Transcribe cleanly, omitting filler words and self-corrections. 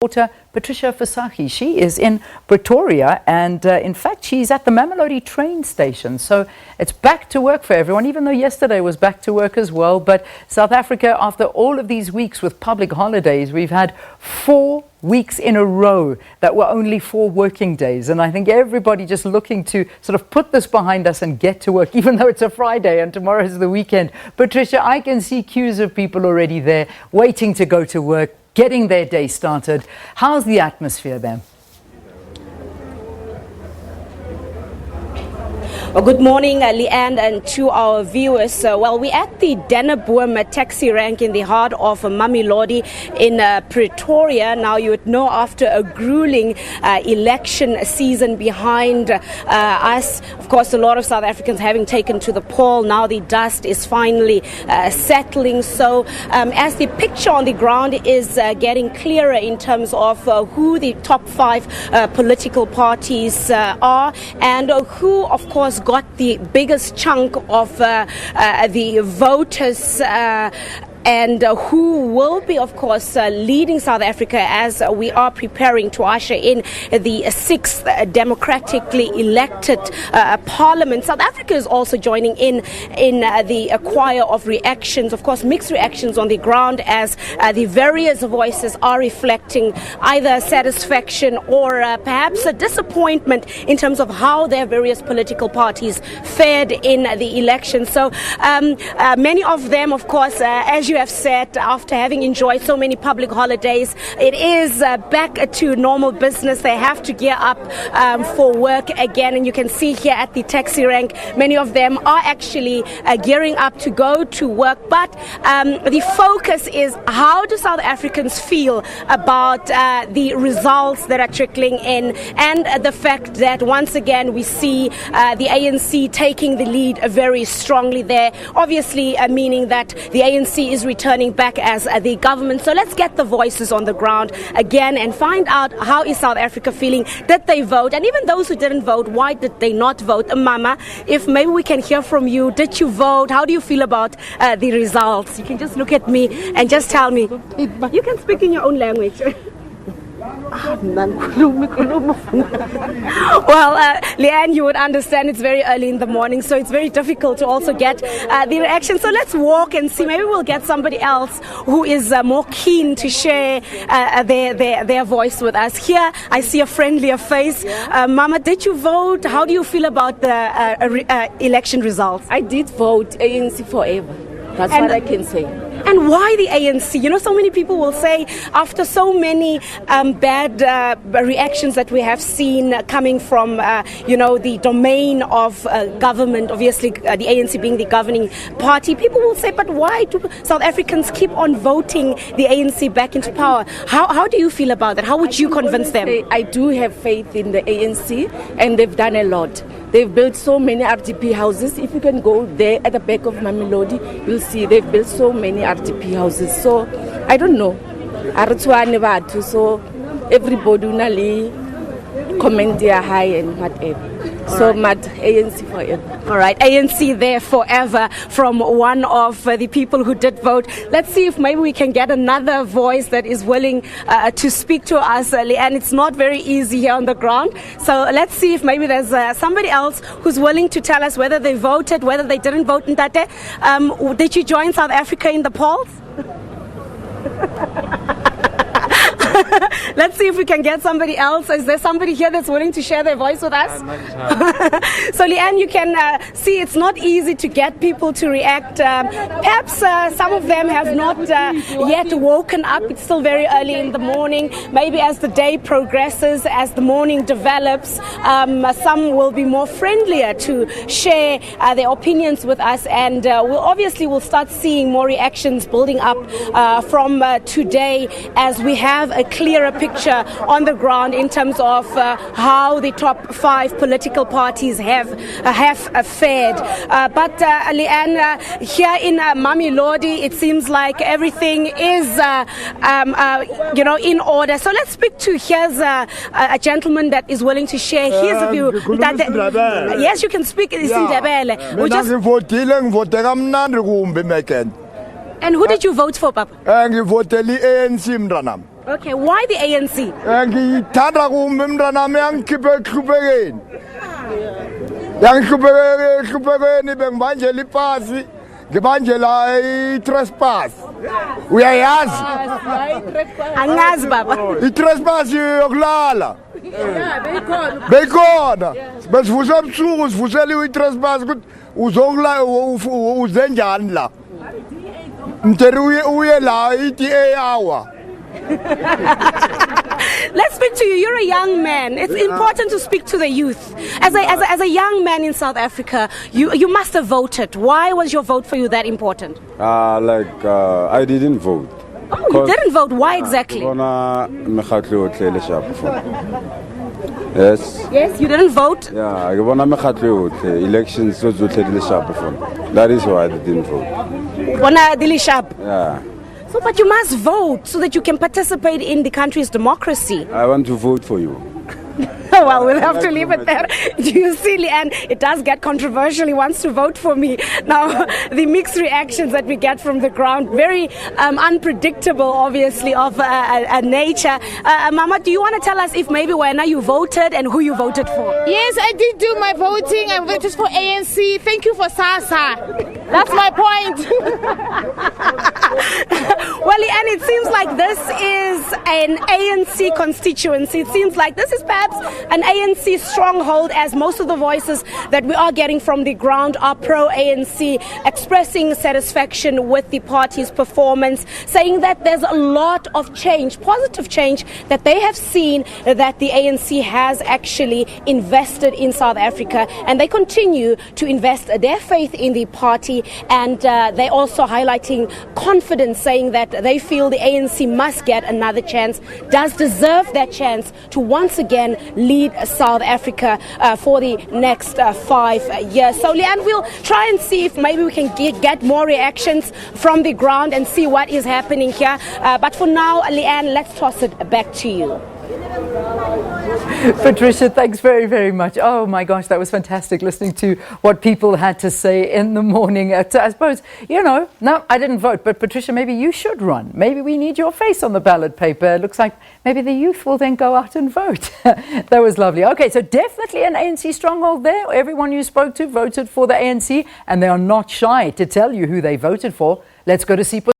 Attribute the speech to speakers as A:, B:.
A: Reporter Patricia Fasahi. She is in Pretoria and in fact she's at the Mamelodi train station. So it's back to work for everyone, even though yesterday was back to work as well. But South Africa, after all of these weeks with public holidays, we've had 4 weeks in a row that were only 4 working days. And I think everybody just looking to sort of put this behind us and get to work, even though it's a Friday and tomorrow is the weekend. Patricia, I can see queues of people already there waiting to go to work, getting their day started. How's the atmosphere there?
B: Well, good morning, Leanne, and to our viewers. Well, we're at the Deneboom taxi rank in the heart of Mamelodi in Pretoria. Now, you would know after a grueling election season behind us, of course, a lot of South Africans having taken to the poll. Now the dust is finally settling. So as the picture on the ground is getting clearer in terms of who the top 5 political parties are and who, of course, got the biggest chunk of the voters and who will be, of course, leading South Africa as we are preparing to usher in the 6th democratically elected parliament. South Africa is also joining in the choir of reactions, of course, mixed reactions on the ground as the various voices are reflecting either satisfaction or perhaps a disappointment in terms of how their various political parties fared in the election. So many of them, of course, as you have said, after having enjoyed so many public holidays, it is back to normal business. They have to gear up for work again, and you can see here at the taxi rank, many of them are actually gearing up to go to work. But the focus is, how do South Africans feel about the results that are trickling in, and the fact that once again we see the ANC taking the lead very strongly there, obviously meaning that the ANC is returning back as the government. So let's get the voices on the ground again and find out how is South Africa feeling. Did they vote? And even those who didn't vote, why did they not vote? Mama, if maybe we can hear from you. Did you vote? How do you feel about the results? You can just look at me and just tell me. You can speak in your own language. Well, Leanne, you would understand it's very early in the morning, so it's very difficult to also get the reaction. So let's walk and see. Maybe we'll get somebody else who is more keen to share their voice with us. Here, I see a friendlier face. Mama, did you vote? How do you feel about the election results?
C: I did vote ANC forever. That's what I can say.
B: And why the ANC? You know, so many people will say, after so many bad reactions that we have seen coming from, the domain of government, obviously the ANC being the governing party, people will say, but why do South Africans keep on voting the ANC back into power? How do you feel about that? How would you convince them?
C: I do have faith in the ANC, and they've done a lot. They've built so many RDP houses. If you can go there at the back of Mamelodi, you'll see they've built so many RDP houses. So I don't know. So everybody will comment their high and whatever. So mad ANC forever.
B: All right, ANC there forever from one of the people who did vote. Let's see if maybe we can get another voice that is willing to speak to us, and it's not very easy here on the ground. So let's see if maybe there's somebody else who's willing to tell us whether they voted, whether they didn't vote. Ntate, did you join South Africa in the polls? Let's see if we can get somebody else. Is there somebody here that's willing to share their voice with us? So, Leanne, you can see it's not easy to get people to react. Perhaps some of them have not yet woken up. It's still very early in the morning. Maybe as the day progresses, as the morning develops, some will be more friendlier to share their opinions with us. And we'll start seeing more reactions building up from today as we have a clearer picture on the ground in terms of how the top 5 political parties have fared. But Leanne, here in Mamelodi, it seems like everything is in order. So let's speak to here's a gentleman that is willing to share his view. Yes, you can speak. Isindebele. And who did you vote for, Papa?
D: Ngivotele ANC mntanami.
B: Okay, why the ANC?
D: Ngithanda kumbe mntanami yangikhiphe ehlupekeni. Ehlupekeni bengibanjela ipasi, ngibanjela i-trespass. Uyayazi?
B: Angazi baba.
D: I-trespass yokulala. Beyikhona. Besivuse ebusuku sivusela i-trespass ukuthi uzokula uze njani la. Mteri uye la i-DA hour.
B: Let's speak to you. You're a young man. It's important to speak to the youth. As a young man in South Africa, you must have voted. Why was your vote for you that important?
E: I didn't vote.
B: Oh, you didn't vote. Why exactly?
E: Yes.
B: Yes, you didn't vote?
E: Yeah, elections. That is why I didn't vote. Yeah.
B: So, but you must vote so that you can participate in the country's democracy.
E: I want to vote for you.
B: Well, we'll have to leave it there. Do you see, Leanne? It does get controversial. He wants to vote for me. Now, the mixed reactions that we get from the ground, very unpredictable, obviously, of nature. Mama, do you want to tell us if maybe when you voted and who you voted for?
F: Yes, I did do my voting. I voted for ANC. Thank you for SASA. That's my point.
B: Well, and it seems like this is an ANC constituency. It seems like this is perhaps an ANC stronghold, as most of the voices that we are getting from the ground are pro-ANC, expressing satisfaction with the party's performance, saying that there's a lot of change, positive change, that they have seen that the ANC has actually invested in South Africa, and they continue to invest their faith in the party, and they're also highlighting confidence, saying that they feel the ANC must get another chance, does deserve that chance to once again lead South Africa for the next 5 years. So, Leanne, we'll try and see if maybe we can get more reactions from the ground and see what is happening here. But for now, Leanne, let's toss it back to you.
A: Patricia, thanks very, very much. Oh my gosh, that was fantastic listening to what people had to say in the morning. I suppose, no, I didn't vote, but Patricia, maybe you should run. Maybe we need your face on the ballot paper. It looks like maybe the youth will then go out and vote. That was lovely. Okay, so definitely an ANC stronghold there. Everyone you spoke to voted for the ANC, and they are not shy to tell you who they voted for. Let's go to see